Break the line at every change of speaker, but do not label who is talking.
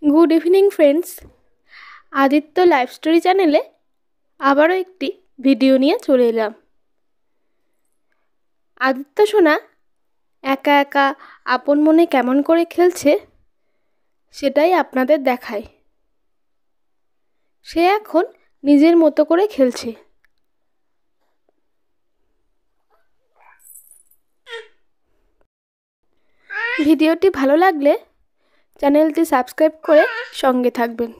Good evening friends. Aditya life story চ্যানেলে আবারও একটি ভিডিও নিয়ে চলে এলাম। আদিত্য সোনা একা একা আপন মনে কেমন করে খেলছে সেটাই আপনাদের দেখায়। সে এখন নিজের মতো করে খেলছে। ভিডিওটি ভালো লাগলে চ্যানেলটি সাবস্ক্রাইব করে সঙ্গে থাকবেন।